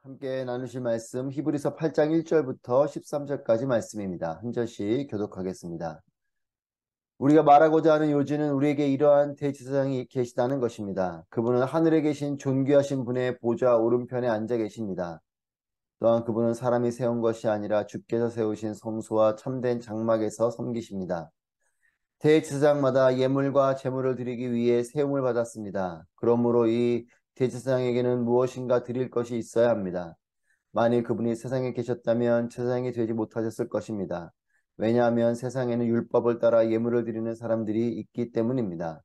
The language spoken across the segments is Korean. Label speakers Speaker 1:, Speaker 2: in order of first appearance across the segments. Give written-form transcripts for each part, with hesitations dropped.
Speaker 1: 함께 나누실 말씀 히브리서 8장 1절부터 13절까지 말씀입니다. 한 절씩 교독하겠습니다. 우리가 말하고자 하는 요지는 우리에게 이러한 대제사장이 계시다는 것입니다. 그분은 하늘에 계신 존귀하신 분의 보좌 오른편에 앉아 계십니다. 또한 그분은 사람이 세운 것이 아니라 주께서 세우신 성소와 참된 장막에서 섬기십니다. 대제사장마다 예물과 제물을 드리기 위해 세움을 받았습니다. 그러므로 이 대제사장에게는 무엇인가 드릴 것이 있어야 합니다. 만일 그분이 세상에 계셨다면 제사장이 되지 못하셨을 것입니다. 왜냐하면 세상에는 율법을 따라 예물을 드리는 사람들이 있기 때문입니다.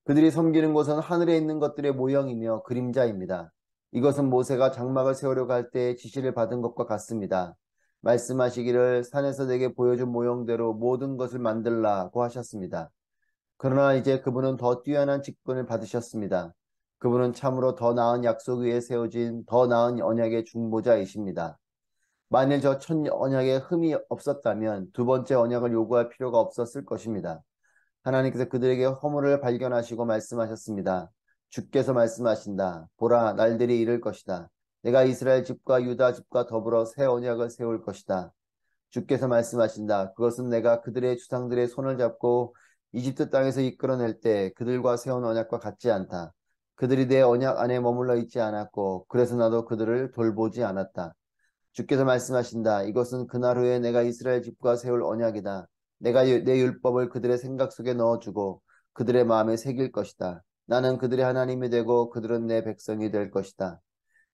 Speaker 1: 그들이 섬기는 곳은 하늘에 있는 것들의 모형이며 그림자입니다. 이것은 모세가 장막을 세우려고 할 때 지시를 받은 것과 같습니다. 말씀하시기를 산에서 내게 보여준 모형대로 모든 것을 만들라고 하셨습니다. 그러나 이제 그분은 더 뛰어난 직분을 받으셨습니다. 그분은 참으로 더 나은 약속 위에 세워진 더 나은 언약의 중보자이십니다. 만일 저 첫 언약에 흠이 없었다면 두 번째 언약을 요구할 필요가 없었을 것입니다. 하나님께서 그들에게 허물을 발견하시고 말씀하셨습니다. 주께서 말씀하신다. 보라, 날들이 이를 것이다. 내가 이스라엘 집과 유다 집과 더불어 새 언약을 세울 것이다. 주께서 말씀하신다. 그것은 내가 그들의 주상들의 손을 잡고 이집트 땅에서 이끌어낼 때 그들과 세운 언약과 같지 않다. 그들이 내 언약 안에 머물러 있지 않았고 그래서 나도 그들을 돌보지 않았다. 주께서 말씀하신다. 이것은 그날 후에 내가 이스라엘 집과 세울 언약이다. 내가 내 율법을 그들의 생각 속에 넣어주고 그들의 마음에 새길 것이다. 나는 그들의 하나님이 되고 그들은 내 백성이 될 것이다.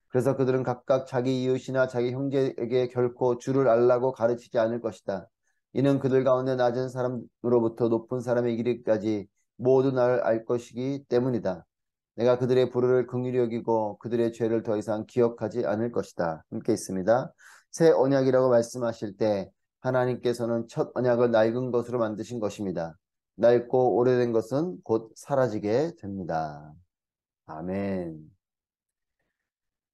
Speaker 1: 그래서 그들은 각각 자기 이웃이나 자기 형제에게 결코 주를 알라고 가르치지 않을 것이다. 이는 그들 가운데 낮은 사람으로부터 높은 사람에 이르기까지 모두 나를 알 것이기 때문이다. 내가 그들의 불의를 긍휼히 여기고 그들의 죄를 더 이상 기억하지 않을 것이다. 함께 있습니다. 새 언약이라고 말씀하실 때 하나님께서는 첫 언약을 낡은 것으로 만드신 것입니다. 낡고 오래된 것은 곧 사라지게 됩니다. 아멘.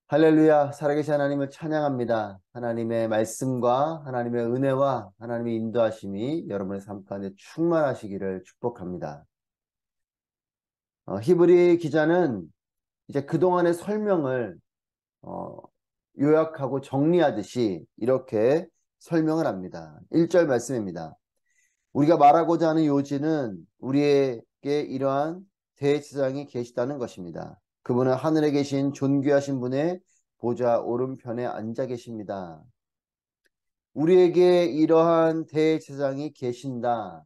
Speaker 1: 할렐루야, 살아계신 하나님을 찬양합니다. 하나님의 말씀과 하나님의 은혜와 하나님의 인도하심이 여러분의 삶 가운데 충만하시기를 축복합니다. 히브리 기자는 이제 그동안의 설명을 어, 요약하고 정리하듯이 이렇게 설명을 합니다. 1절 말씀입니다. 우리가 말하고자 하는 요지는 우리에게 이러한 대제사장이 계시다는 것입니다. 그분은 하늘에 계신 존귀하신 분의 보좌 오른편에 앉아 계십니다. 우리에게 이러한 대제사장이 계신다.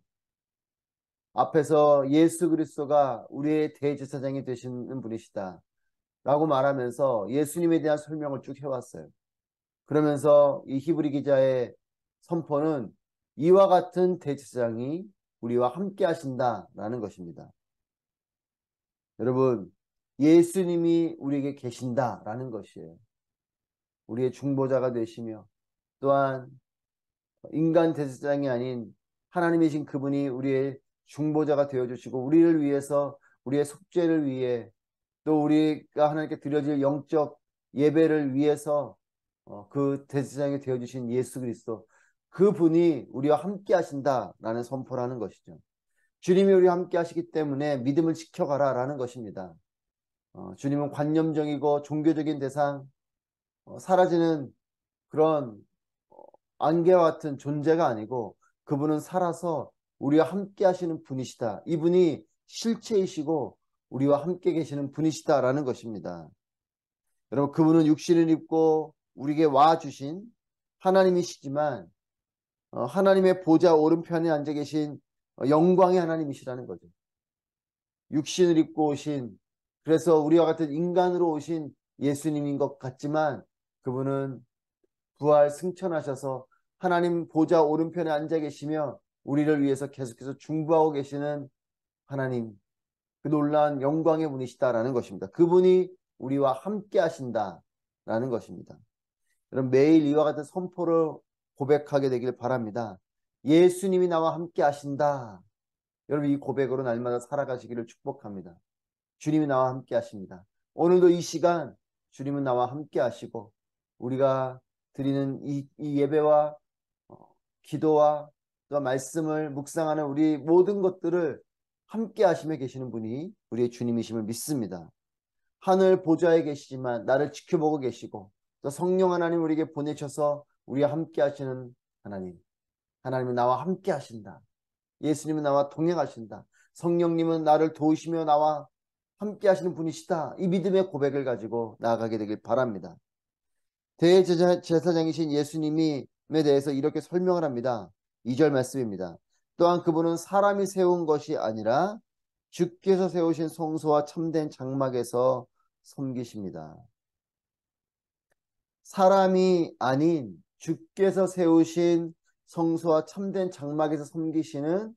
Speaker 1: 앞에서 예수 그리스도가 우리의 대제사장이 되시는 분이시다 라고 말하면서 예수님에 대한 설명을 쭉 해왔어요. 그러면서 이 히브리 기자의 선포는 이와 같은 대제사장이 우리와 함께 하신다라는 것입니다. 여러분, 예수님이 우리에게 계신다라는 것이에요. 우리의 중보자가 되시며 또한 인간 대제사장이 아닌 하나님이신 그분이 우리의 중보자가 되어주시고 우리를 위해서 우리의 속죄를 위해 또 우리가 하나님께 드려질 영적 예배를 위해서 그 대제사장이 되어주신 예수 그리스도 그분이 우리와 함께 하신다라는 선포를 하는 것이죠. 주님이 우리와 함께 하시기 때문에 믿음을 지켜가라 라는 것입니다. 주님은 관념적이고 종교적인 대상, 사라지는 그런 안개와 같은 존재가 아니고 그분은 살아서 우리와 함께 하시는 분이시다. 이분이 실체이시고 우리와 함께 계시는 분이시다라는 것입니다. 여러분, 그분은 육신을 입고 우리에게 와주신 하나님이시지만 하나님의 보좌 오른편에 앉아 계신 영광의 하나님이시라는 거죠. 육신을 입고 오신, 그래서 우리와 같은 인간으로 오신 예수님인 것 같지만 그분은 부활 승천하셔서 하나님 보좌 오른편에 앉아 계시며 우리를 위해서 계속해서 중보하고 계시는 하나님, 그 놀라운 영광의 분이시다라는 것입니다. 그분이 우리와 함께 하신다라는 것입니다. 여러분, 매일 이와 같은 선포를 고백하게 되길 바랍니다. 예수님이 나와 함께 하신다. 여러분, 이 고백으로 날마다 살아가시기를 축복합니다. 주님이 나와 함께 하십니다. 오늘도 이 시간 주님은 나와 함께 하시고 우리가 드리는 이 예배와 기도와 또 말씀을 묵상하는 우리 모든 것들을 함께 하시며 계시는 분이 우리의 주님이심을 믿습니다. 하늘 보좌에 계시지만 나를 지켜보고 계시고 또 성령 하나님 우리에게 보내셔서 우리와 함께 하시는 하나님. 하나님은 나와 함께 하신다. 예수님은 나와 동행하신다. 성령님은 나를 도우시며 나와 함께 하시는 분이시다. 이 믿음의 고백을 가지고 나아가게 되길 바랍니다. 대제사장이신 예수님에 대해서 이렇게 설명을 합니다. 2절 말씀입니다. 또한 그분은 사람이 세운 것이 아니라 주께서 세우신 성소와 참된 장막에서 섬기십니다. 사람이 아닌 주께서 세우신 성소와 참된 장막에서 섬기시는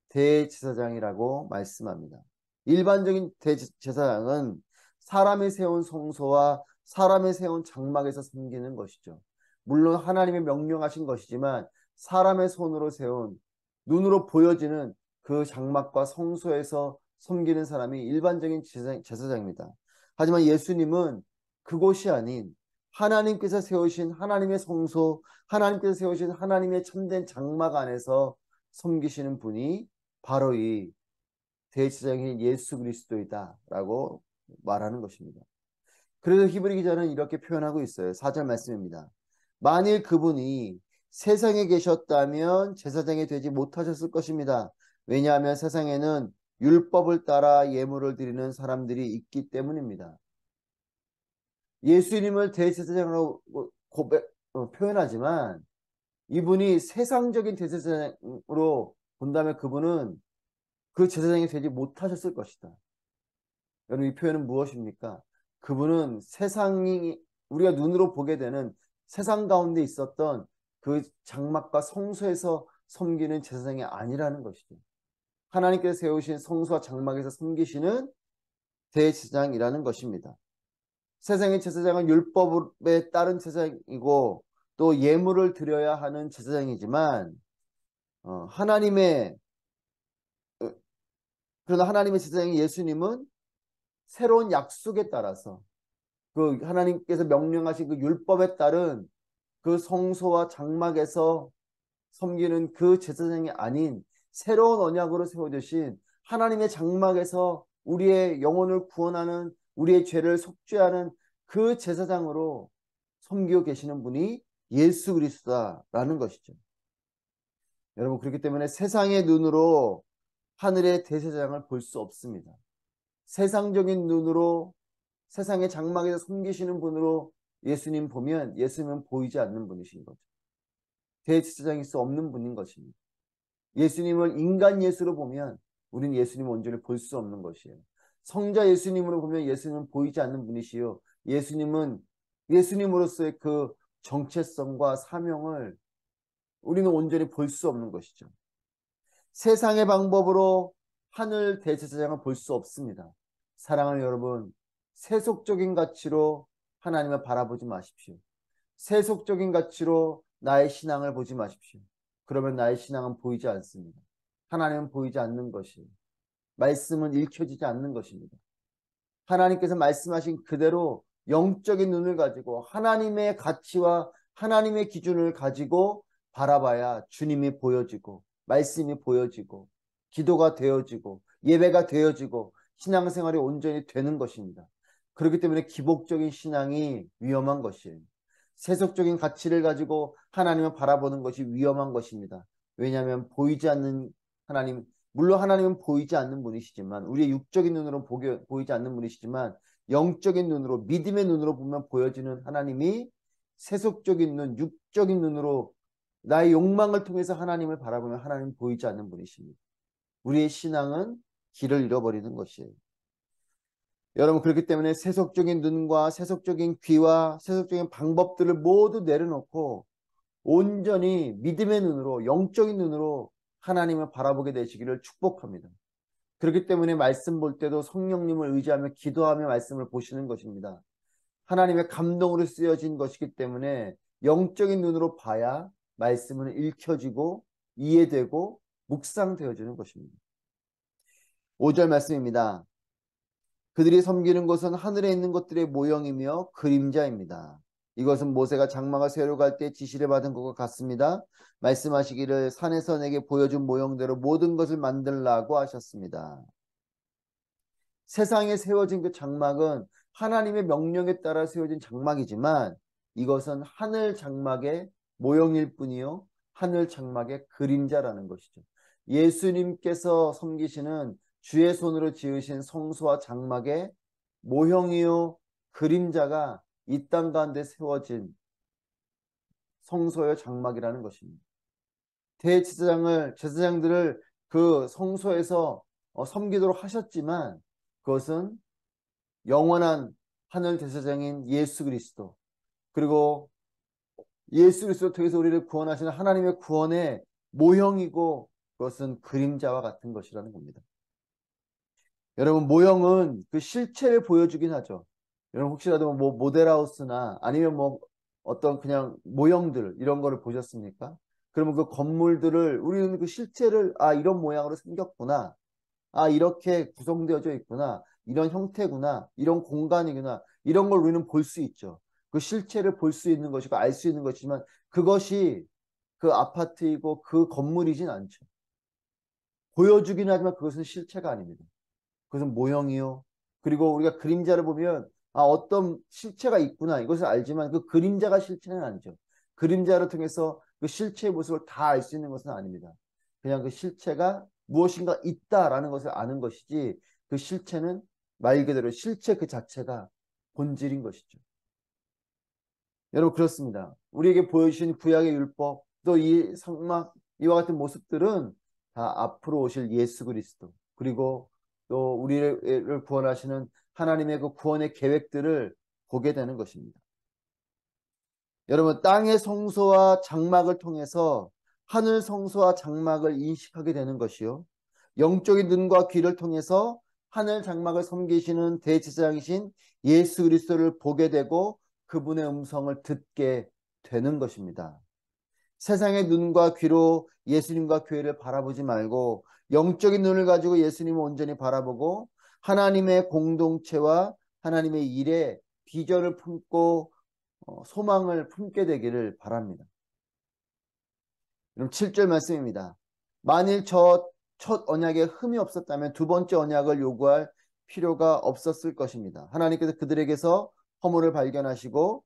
Speaker 1: 대제사장이라고 말씀합니다. 일반적인 대제사장은 사람이 세운 성소와 사람이 세운 장막에서 섬기는 것이죠. 물론 하나님이 명령하신 것이지만 사람의 손으로 세운 눈으로 보여지는 그 장막과 성소에서 섬기는 사람이 일반적인 제사장입니다. 하지만 예수님은 그곳이 아닌 하나님께서 세우신 하나님의 성소, 하나님께서 세우신 하나님의 참된 장막 안에서 섬기시는 분이 바로 이 대제사장인 예수 그리스도이다 라고 말하는 것입니다. 그래서 히브리 기자는 이렇게 표현하고 있어요. 4절 말씀입니다. 만일 그분이 세상에 계셨다면 제사장이 되지 못하셨을 것입니다. 왜냐하면 세상에는 율법을 따라 예물을 드리는 사람들이 있기 때문입니다. 예수님을 대제사장으로 표현하지만 이분이 세상적인 대제사장으로 본다면 그분은 그 제사장이 되지 못하셨을 것이다. 여러분 이 표현은 무엇입니까? 그분은 세상이 우리가 눈으로 보게 되는 세상 가운데 있었던 그 장막과 성소에서 섬기는 제사장이 아니라는 것이죠. 하나님께서 세우신 성소와 장막에서 섬기시는 대제사장이라는 것입니다. 세상의 제사장은 율법에 따른 제사장이고 또 예물을 드려야 하는 제사장이지만 그러나 하나님의 제사장인 예수님은 새로운 약속에 따라서 그 하나님께서 명령하신 그 율법에 따른 그 성소와 장막에서 섬기는 그 제사장이 아닌 새로운 언약으로 세워주신 하나님의 장막에서 우리의 영혼을 구원하는 우리의 죄를 속죄하는 그 제사장으로 섬기고 계시는 분이 예수 그리스도라는 것이죠. 여러분 그렇기 때문에 세상의 눈으로 하늘의 대제사장을 볼 수 없습니다. 세상적인 눈으로 세상의 장막에서 섬기시는 분으로 예수님 보면 예수님은 보이지 않는 분이신 거죠. 대제사장일 수 없는 분인 것입니다. 예수님을 인간 예수로 보면 우리는 예수님을 온전히 볼 수 없는 것이에요. 성자 예수님으로 보면 예수님은 보이지 않는 분이시요. 예수님은 예수님으로서의 그 정체성과 사명을 우리는 온전히 볼 수 없는 것이죠. 세상의 방법으로 하늘 대제사장을 볼 수 없습니다. 사랑하는 여러분, 세속적인 가치로 하나님을 바라보지 마십시오. 세속적인 가치로 나의 신앙을 보지 마십시오. 그러면 나의 신앙은 보이지 않습니다. 하나님은 보이지 않는 것이에요. 말씀은 읽혀지지 않는 것입니다. 하나님께서 말씀하신 그대로 영적인 눈을 가지고 하나님의 가치와 하나님의 기준을 가지고 바라봐야 주님이 보여지고 말씀이 보여지고 기도가 되어지고 예배가 되어지고 신앙생활이 온전히 되는 것입니다. 그렇기 때문에 기복적인 신앙이 위험한 것이에요. 세속적인 가치를 가지고 하나님을 바라보는 것이 위험한 것입니다. 왜냐하면 보이지 않는 하나님, 물론 하나님은 보이지 않는 분이시지만 우리의 육적인 눈으로 보이지 않는 분이시지만 영적인 눈으로 믿음의 눈으로 보면 보여지는 하나님이 세속적인 눈, 육적인 눈으로 나의 욕망을 통해서 하나님을 바라보면 하나님은 보이지 않는 분이십니다. 우리의 신앙은 길을 잃어버리는 것이에요. 여러분 그렇기 때문에 세속적인 눈과 세속적인 귀와 세속적인 방법들을 모두 내려놓고 온전히 믿음의 눈으로 영적인 눈으로 하나님을 바라보게 되시기를 축복합니다. 그렇기 때문에 말씀 볼 때도 성령님을 의지하며 기도하며 말씀을 보시는 것입니다. 하나님의 감동으로 쓰여진 것이기 때문에 영적인 눈으로 봐야 말씀은 읽혀지고 이해되고 묵상되어지는 것입니다. 5절 말씀입니다. 그들이 섬기는 것은 하늘에 있는 것들의 모형이며 그림자입니다. 이것은 모세가 장막을 세우러 갈 때 지시를 받은 것과 같습니다. 말씀하시기를 산에서 내게 보여준 모형대로 모든 것을 만들라고 하셨습니다. 세상에 세워진 그 장막은 하나님의 명령에 따라 세워진 장막이지만 이것은 하늘 장막의 모형일 뿐이요 하늘 장막의 그림자라는 것이죠. 예수님께서 섬기시는 주의 손으로 지으신 성소와 장막의 모형이요 그림자가 이 땅 가운데 세워진 성소의 장막이라는 것입니다. 제사장들을 그 성소에서 섬기도록 하셨지만 그것은 영원한 하늘 대제사장인 예수 그리스도, 그리고 예수 그리스도 통해서 우리를 구원하시는 하나님의 구원의 모형이고 그것은 그림자와 같은 것이라는 겁니다. 여러분, 모형은 그 실체를 보여주긴 하죠. 여러분 혹시라도 뭐 모델하우스나 아니면 뭐 어떤 그냥 모형들 이런 거를 보셨습니까? 그러면 그 건물들을 우리는 그 실체를 이런 모양으로 생겼구나, 이렇게 구성되어져 있구나, 이런 형태구나, 이런 공간이구나, 이런 걸 우리는 볼 수 있죠. 그 실체를 볼 수 있는 것이고 알 수 있는 것이지만 그것이 그 아파트이고 그 건물이진 않죠. 보여주긴 하지만 그것은 실체가 아닙니다. 그것은 모형이요. 그리고 우리가 그림자를 보면 어떤 실체가 있구나 이것을 알지만 그 그림자가 실체는 아니죠. 그림자를 통해서 그 실체의 모습을 다 알 수 있는 것은 아닙니다. 그냥 그 실체가 무엇인가 있다라는 것을 아는 것이지 그 실체는 말 그대로 실체 그 자체가 본질인 것이죠. 여러분 그렇습니다. 우리에게 보여주신 구약의 율법 또 이 성막 이와 같은 모습들은 다 앞으로 오실 예수 그리스도 그리고 또 우리를 구원하시는 하나님의 그 구원의 계획들을 보게 되는 것입니다. 여러분 땅의 성소와 장막을 통해서 하늘 성소와 장막을 인식하게 되는 것이요. 영적인 눈과 귀를 통해서 하늘 장막을 섬기시는 대제사장이신 예수 그리스도를 보게 되고 그분의 음성을 듣게 되는 것입니다. 세상의 눈과 귀로 예수님과 교회를 바라보지 말고 영적인 눈을 가지고 예수님을 온전히 바라보고 하나님의 공동체와 하나님의 일에 비전을 품고 소망을 품게 되기를 바랍니다. 그럼 7절 말씀입니다. 만일 저 첫 언약에 흠이 없었다면 두 번째 언약을 요구할 필요가 없었을 것입니다. 하나님께서 그들에게서 허물을 발견하시고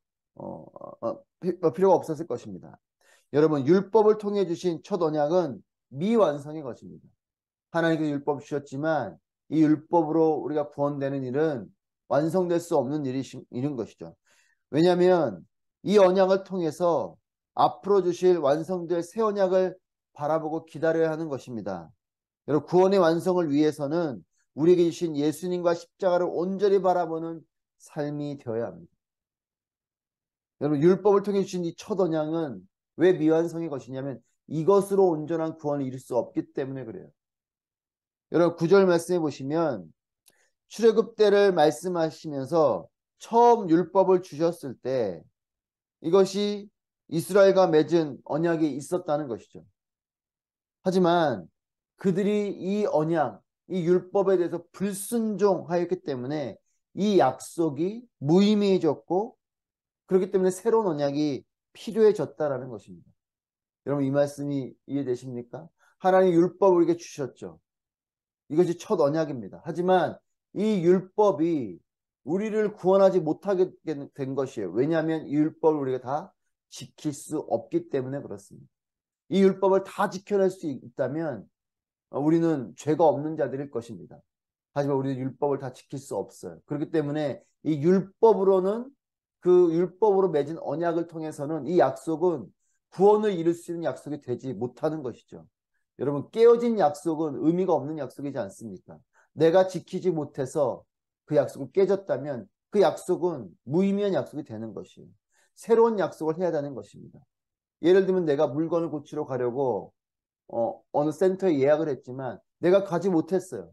Speaker 1: 필요가 없었을 것입니다. 여러분 율법을 통해 주신 첫 언약은 미완성의 것입니다. 하나님께서 율법 주셨지만 이 율법으로 우리가 구원되는 일은 완성될 수 없는 일인 것이죠. 왜냐하면 이 언약을 통해서 앞으로 주실 완성될 새 언약을 바라보고 기다려야 하는 것입니다. 여러분 구원의 완성을 위해서는 우리에게 주신 예수님과 십자가를 온전히 바라보는 삶이 되어야 합니다. 여러분 율법을 통해 주신 이 첫 언약은 왜 미완성의 것이냐면 이것으로 온전한 구원을 이룰 수 없기 때문에 그래요. 여러분 9절 말씀해 보시면 출애굽 때를 말씀하시면서 처음 율법을 주셨을 때 이것이 이스라엘과 맺은 언약이 있었다는 것이죠. 하지만 그들이 이 언약, 이 율법에 대해서 불순종하였기 때문에 이 약속이 무의미해졌고 그렇기 때문에 새로운 언약이 필요해졌다라는 것입니다. 여러분 이 말씀이 이해되십니까? 하나님 율법을 우리에게 주셨죠. 이것이 첫 언약입니다. 하지만 이 율법이 우리를 구원하지 못하게 된 것이에요. 왜냐하면 이 율법을 우리가 다 지킬 수 없기 때문에 그렇습니다. 이 율법을 다 지켜낼 수 있다면 우리는 죄가 없는 자들일 것입니다. 하지만 우리는 율법을 다 지킬 수 없어요. 그렇기 때문에 이 율법으로는 그 율법으로 맺은 언약을 통해서는 이 약속은 구원을 이룰 수 있는 약속이 되지 못하는 것이죠. 여러분 깨어진 약속은 의미가 없는 약속이지 않습니까? 내가 지키지 못해서 그 약속이 깨졌다면 그 약속은 무의미한 약속이 되는 것이에요. 새로운 약속을 해야 되는 것입니다. 예를 들면 내가 물건을 고치러 가려고 어느 센터에 예약을 했지만 내가 가지 못했어요.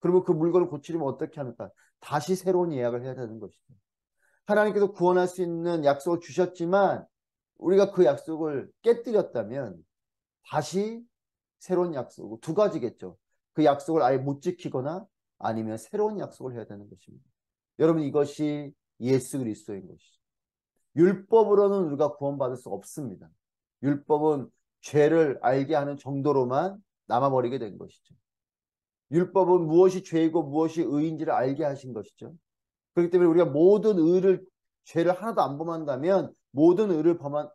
Speaker 1: 그리고 그 물건을 고치려면 어떻게 합니까? 다시 새로운 예약을 해야 되는 것이죠. 하나님께서 구원할 수 있는 약속을 주셨지만 우리가 그 약속을 깨뜨렸다면 다시 새로운 약속, 두 가지겠죠. 그 약속을 아예 못 지키거나 아니면 새로운 약속을 해야 되는 것입니다. 여러분 이것이 예수 그리스도인 것이죠. 율법으로는 우리가 구원받을 수 없습니다. 율법은 죄를 알게 하는 정도로만 남아버리게 된 것이죠. 율법은 무엇이 죄이고 무엇이 의인지를 알게 하신 것이죠. 그렇기 때문에 우리가 모든 의를, 죄를 하나도 안 범한다면, 모든 의를 범할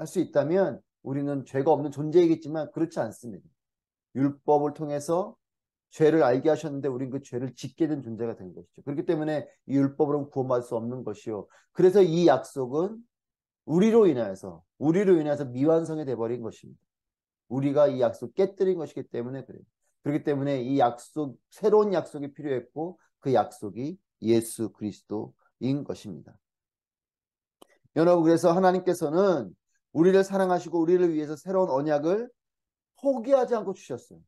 Speaker 1: 수 있다면 우리는 죄가 없는 존재이겠지만 그렇지 않습니다. 율법을 통해서 죄를 알게 하셨는데 우리는 그 죄를 짓게 된 존재가 된 것이죠. 그렇기 때문에 이 율법으로는 구원받을 수 없는 것이요. 그래서 이 약속은 우리로 인해서 미완성이 돼버린 것입니다. 우리가 이 약속 깨뜨린 것이기 때문에 그래요. 그렇기 때문에 이 약속, 새로운 약속이 필요했고 그 약속이 예수 그리스도인 것입니다. 여러분, 그래서 하나님께서는 우리를 사랑하시고 우리를 위해서 새로운 언약을 포기하지 않고 주셨어요.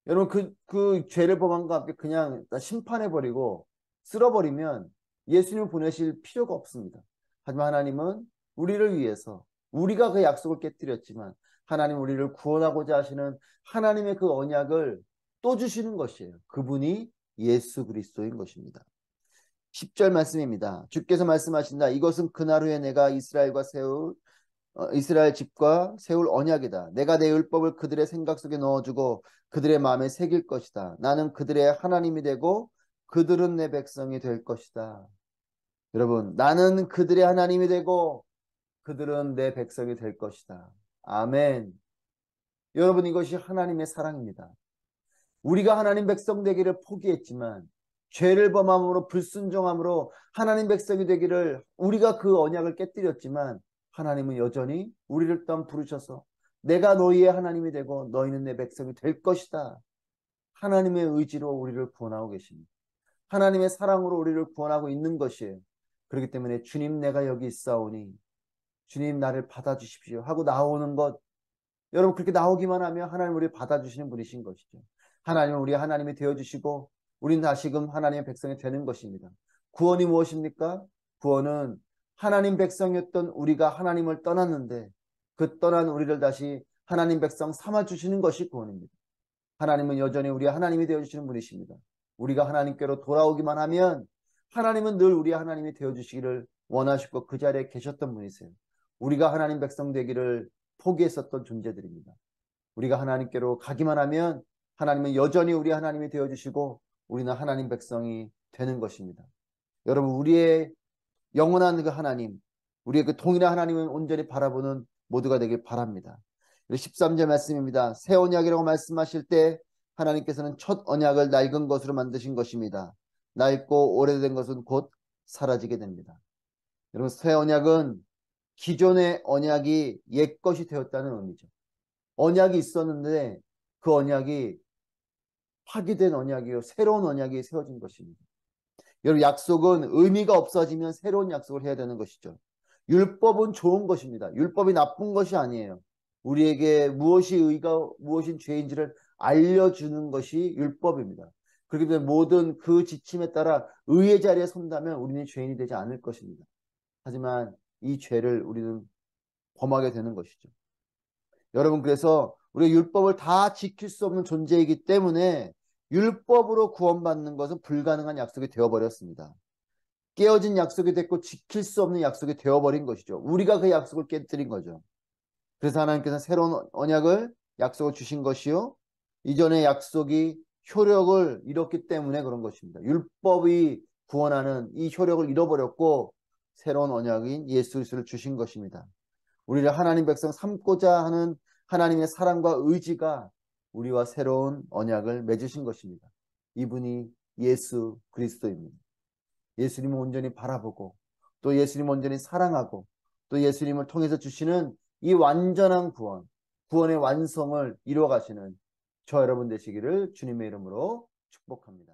Speaker 1: 여러분, 그 죄를 범한과 함께 그냥 심판해버리고 쓸어버리면 예수님을 보내실 필요가 없습니다. 하지만 하나님은 우리를 위해서, 우리가 그 약속을 깨뜨렸지만 하나님 우리를 구원하고자 하시는 하나님의 그 언약을 또 주시는 것이에요. 그분이 예수 그리스도인 것입니다. 10절 말씀입니다. 주께서 말씀하신다. 이것은 그날 후에 내가 이스라엘 집과 세울 언약이다. 내가 내 율법을 그들의 생각 속에 넣어주고 그들의 마음에 새길 것이다. 나는 그들의 하나님이 되고 그들은 내 백성이 될 것이다. 여러분, 나는 그들의 하나님이 되고 그들은 내 백성이 될 것이다. 아멘. 여러분, 이것이 하나님의 사랑입니다. 우리가 하나님 백성 되기를 포기했지만 죄를 범함으로, 불순종함으로 하나님 백성이 되기를, 우리가 그 언약을 깨뜨렸지만 하나님은 여전히 우리를 또한 부르셔서 내가 너희의 하나님이 되고 너희는 내 백성이 될 것이다. 하나님의 의지로 우리를 구원하고 계십니다. 하나님의 사랑으로 우리를 구원하고 있는 것이에요. 그렇기 때문에 주님, 내가 여기 있사오니 주님 나를 받아주십시오 하고 나오는 것, 여러분, 그렇게 나오기만 하면 하나님 우리를 받아주시는 분이신 것이죠. 하나님은 우리 하나님이 되어주시고 우리는 다시금 하나님의 백성이 되는 것입니다. 구원이 무엇입니까? 구원은 하나님 백성이었던 우리가 하나님을 떠났는데 그 떠난 우리를 다시 하나님 백성 삼아주시는 것이 구원입니다. 하나님은 여전히 우리 하나님이 되어주시는 분이십니다. 우리가 하나님께로 돌아오기만 하면 하나님은 늘 우리 하나님이 되어주시기를 원하시고 그 자리에 계셨던 분이세요. 우리가 하나님 백성 되기를 포기했었던 존재들입니다. 우리가 하나님께로 가기만 하면 하나님은 여전히 우리 하나님이 되어주시고 우리는 하나님 백성이 되는 것입니다. 여러분, 우리의 영원한 그 하나님, 우리의 그 동일한 하나님을 온전히 바라보는 모두가 되길 바랍니다. 13절 말씀입니다. 새 언약이라고 말씀하실 때 하나님께서는 첫 언약을 낡은 것으로 만드신 것입니다. 낡고 오래된 것은 곧 사라지게 됩니다. 여러분, 새 언약은 기존의 언약이 옛것이 되었다는 의미죠. 언약이 있었는데 그 언약이 파기된 언약이요, 새로운 언약이 세워진 것입니다. 여러분, 약속은 의미가 없어지면 새로운 약속을 해야 되는 것이죠. 율법은 좋은 것입니다. 율법이 나쁜 것이 아니에요. 우리에게 무엇이 의가 무엇인 죄인지를 알려주는 것이 율법입니다. 그렇기 때문에 모든 그 지침에 따라 의의 자리에 선다면 우리는 죄인이 되지 않을 것입니다. 하지만 이 죄를 우리는 범하게 되는 것이죠. 여러분, 그래서 우리가 율법을 다 지킬 수 없는 존재이기 때문에 율법으로 구원받는 것은 불가능한 약속이 되어버렸습니다. 깨어진 약속이 됐고 지킬 수 없는 약속이 되어버린 것이죠. 우리가 그 약속을 깨뜨린 거죠. 그래서 하나님께서 새로운 언약을, 약속을 주신 것이요, 이전의 약속이 효력을 잃었기 때문에 그런 것입니다. 율법이 구원하는 이 효력을 잃어버렸고 새로운 언약인 예수 그리스도를 주신 것입니다. 우리를 하나님 백성 삼고자 하는 하나님의 사랑과 의지가 우리와 새로운 언약을 맺으신 것입니다. 이분이 예수 그리스도입니다. 예수님을 온전히 바라보고 또 예수님을 온전히 사랑하고 또 예수님을 통해서 주시는 이 완전한 구원, 구원의 완성을 이루어 가시는 저 여러분 되시기를 주님의 이름으로 축복합니다.